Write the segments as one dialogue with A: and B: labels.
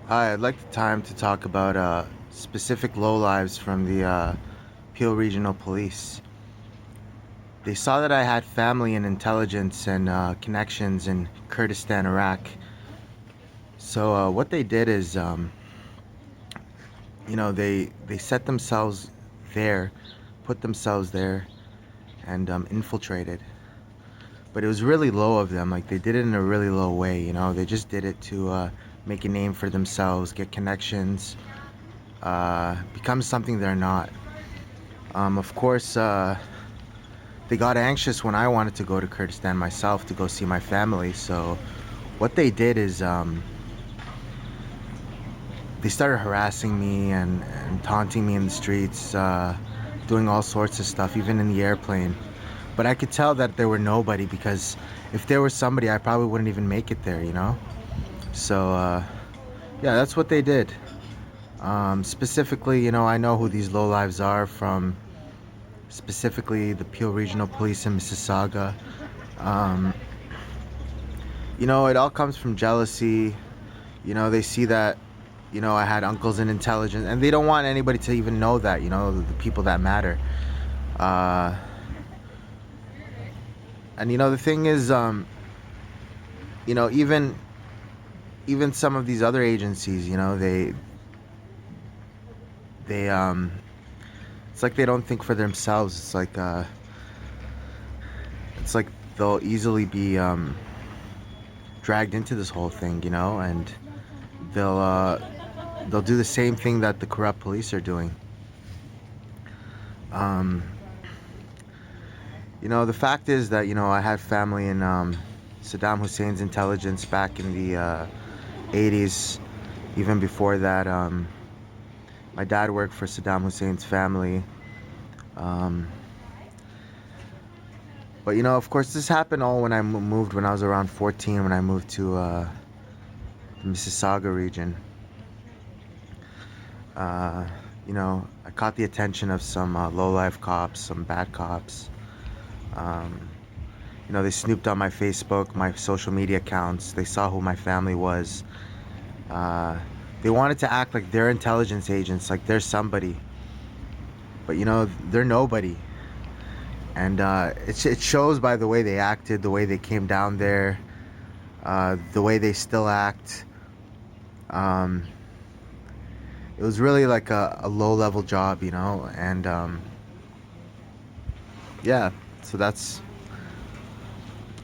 A: Hi, I'd like the time to talk about specific lowlives from the Peel Regional Police. They saw that I had family and intelligence and connections in Kurdistan, Iraq. So what they did is, they set themselves there, put themselves there, and infiltrated. But it was really low of them. Like they did it in a really low way. They just did it to make a name for themselves, get connections, become something they're not. Of course, they got anxious when I wanted to go to Kurdistan myself to go see my family. So what they did is they started harassing me and taunting me in the streets, doing all sorts of stuff, even in the airplane. But I could tell that there were nobody because if there was somebody, I probably wouldn't even make it there. So yeah, that's what they did. Specifically, I know who these lowlives are from specifically the Peel Regional Police in Mississauga. Um, it all comes from jealousy. They see that, I had uncles in intelligence, and they don't want anybody to even know that, the people that matter. Uh, and the thing is, even some of these other agencies, they it's like they don't think for themselves. It's like they'll easily be dragged into this whole thing, and they'll uh, they'll do the same thing that the corrupt police are doing. Um, the fact is that I had family in Saddam Hussein's intelligence back in the 80s. Even before that, my dad worked for Saddam Hussein's family. Um, but of course, this happened all when I moved when I was around 14. When I moved to the Mississauga region, uh, I caught the attention of some low-life cops, some bad cops. Um, they snooped on my Facebook, my social media accounts. They saw who my family was. Uh, they wanted to act like they're intelligence agents, like they're somebody. But they're nobody. And it shows by the way they acted, the way they came down there, the way they still act. Um, it was really like a low level job, and yeah, so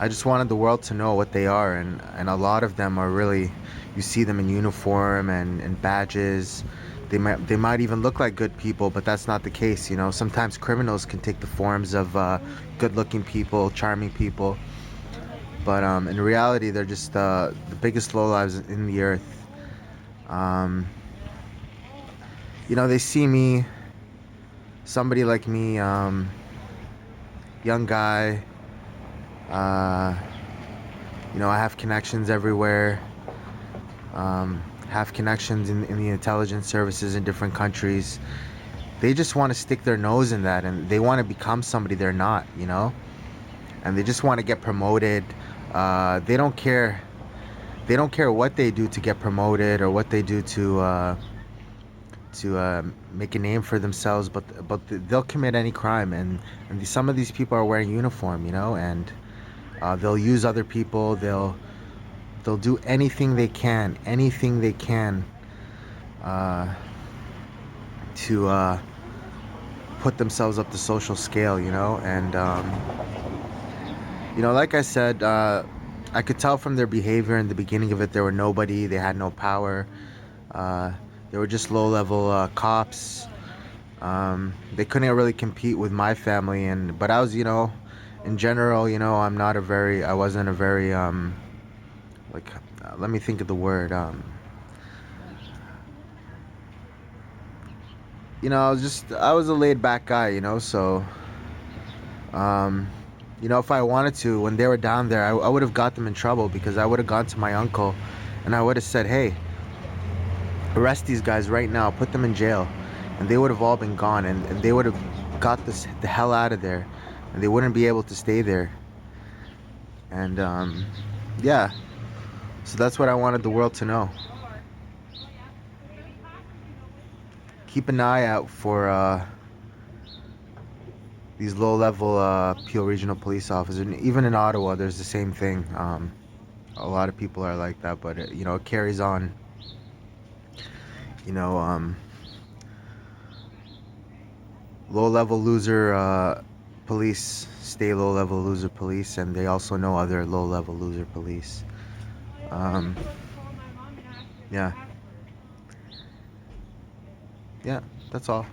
A: I just wanted the world to know what they are, and a lot of them are really, you see them in uniform and badges. They might even look like good people, but that's not the case. Sometimes criminals can take the forms of good-looking people, charming people, but in reality, they're just the biggest lowlives in the earth. Um, they see me, somebody like me, young guy. Uh, I have connections everywhere. Have connections in the intelligence services in different countries. They just want to stick their nose in that, and they want to become somebody they're not. And they just want to get promoted. They don't care. They don't care what they do to get promoted or what they do to make a name for themselves. But they'll commit any crime, and some of these people are wearing uniform, and they'll use other people. They'll do anything they can uh, to put themselves up the social scale, and like I said, I could tell from their behavior in the beginning of it, they were nobody, they had no power, uh, they were just low-level cops. They couldn't really compete with my family, but I was, in general, I wasn't a very like, let me think of the word. I was a laid back guy, so, um, if I wanted to, when they were down there, I would have got them in trouble because I would have gone to my uncle and I would have said, hey, arrest these guys right now, put them in jail. And they would have all been gone, and they would have got the hell out of there, and they wouldn't be able to stay there. And yeah, so that's what I wanted the world to know. keep an eye out for these low-level Peel Regional Police officers. And even in Ottawa, there's the same thing. A lot of people are like that, but it carries on. You know, low-level loser police stay low-level loser police, and they also know other low-level loser police. Um, yeah, yeah, that's all.